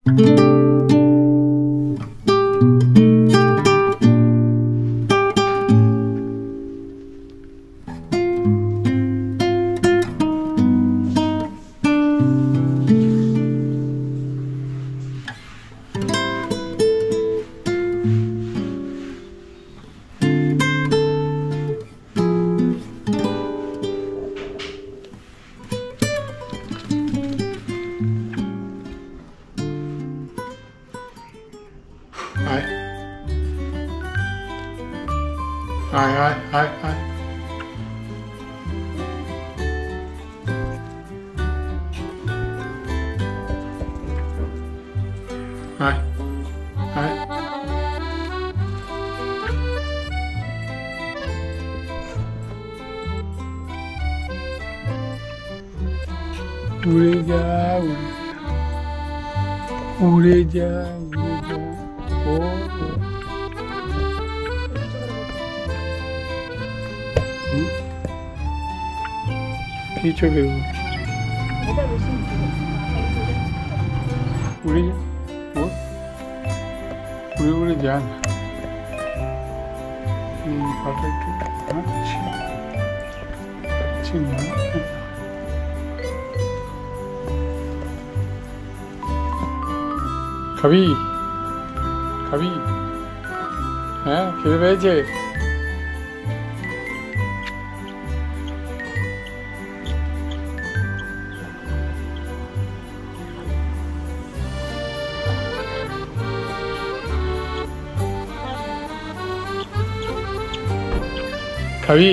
Hi. উড়ে যা ও কি চোখে উড়ে যা উড়ে যা না পাটা একটু খাবি হ্যাঁ খেতে পেয়েছে খাবি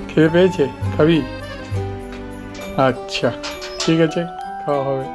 খেতে পেয়েছে খাবি আচ্ছা ঠিক আছে খাওয়া হবে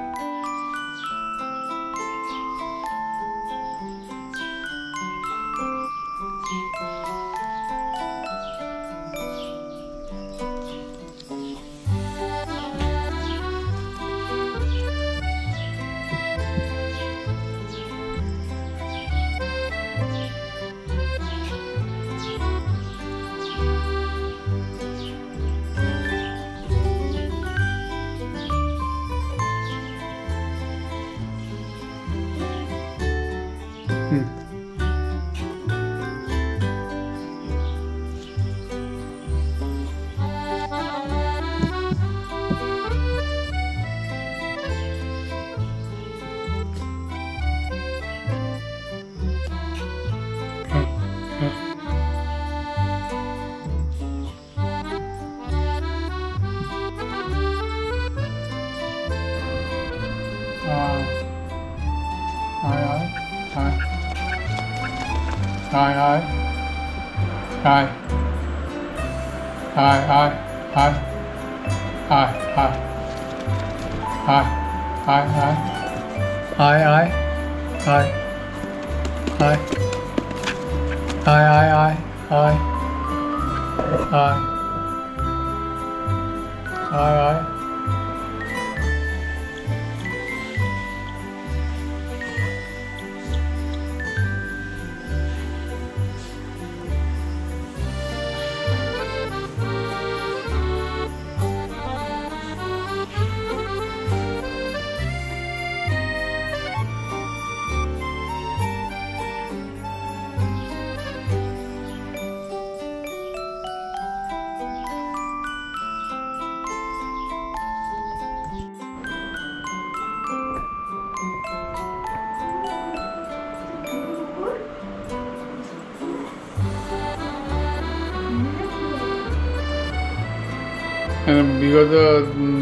বিগত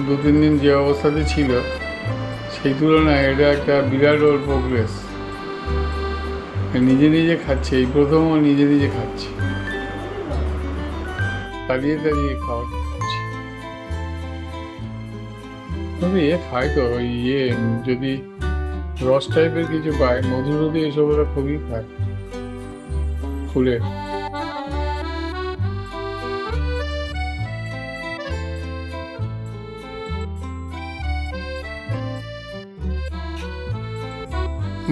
2-3 দিন যে অবস্থাতে ছিল সেই তুলনায় এটা একটা বিরাট ওর প্রোগ্রেস নিজে খাচ্ছে এই প্রথম নিজে খাচ্ছে দাঁড়িয়ে খাওয়া তবে খায় তো যদি রস টাইপের কিছু পায় মধু এসব ওরা খুবই খায় ফুলের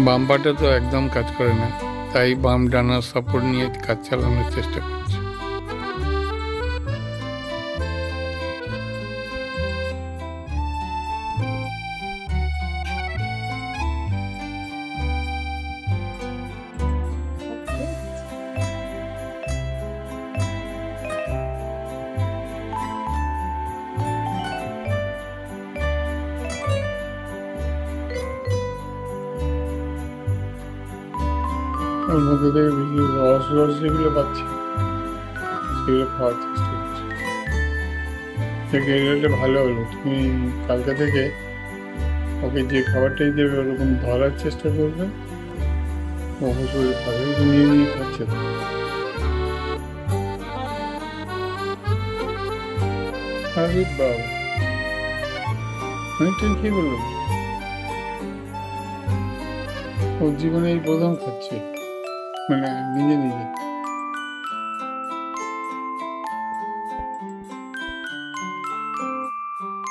বাম পাটা তো একদম কাজ করে না তাই বাম ডানার সাপোর্ট নিয়ে কাজ চালানোর চেষ্টা করছে ওর মধ্যে থেকে বেশি রস রস যেগুলো পাচ্ছি সেগুলো খাওয়ার চেষ্টা করছি। এটা ভালো হলো, তুমি কালকে থেকে ওকে যে খাবারটাই দেবে ওরকম ধরার চেষ্টা করবে, অবশ্যই খাবে, নিয়ে নিয়ে খাচ্ছে তো। আরে বাবা, অনেকটাই খেয়ে বললো, ওর জীবনে এই প্রথম খাচ্ছে, মানে নিজে নিজে।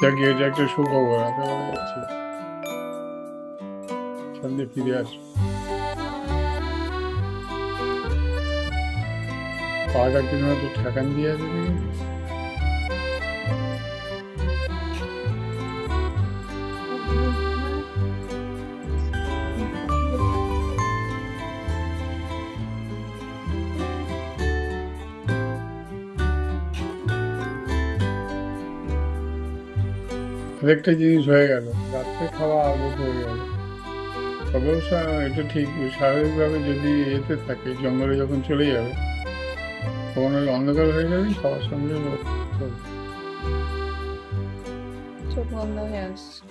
যাকে এটা একটা সুখবর, আশা করা যাচ্ছে সামনে ফিরে আসবে। পাটা কিন্তু একটু ঠেকান দিয়ে আছে, আরেকটা জিনিস হয়ে গেল, রাত্রে খাওয়া আদত হয়ে গেল। তবে এটা ঠিক, স্বাভাবিকভাবে যদি এতে থাকে, জঙ্গলে যখন চলে যাবে তখন ওই অন্ধকার হয়ে যাবে, সবার সঙ্গে চোখ বন্ধ হয়ে আসছে।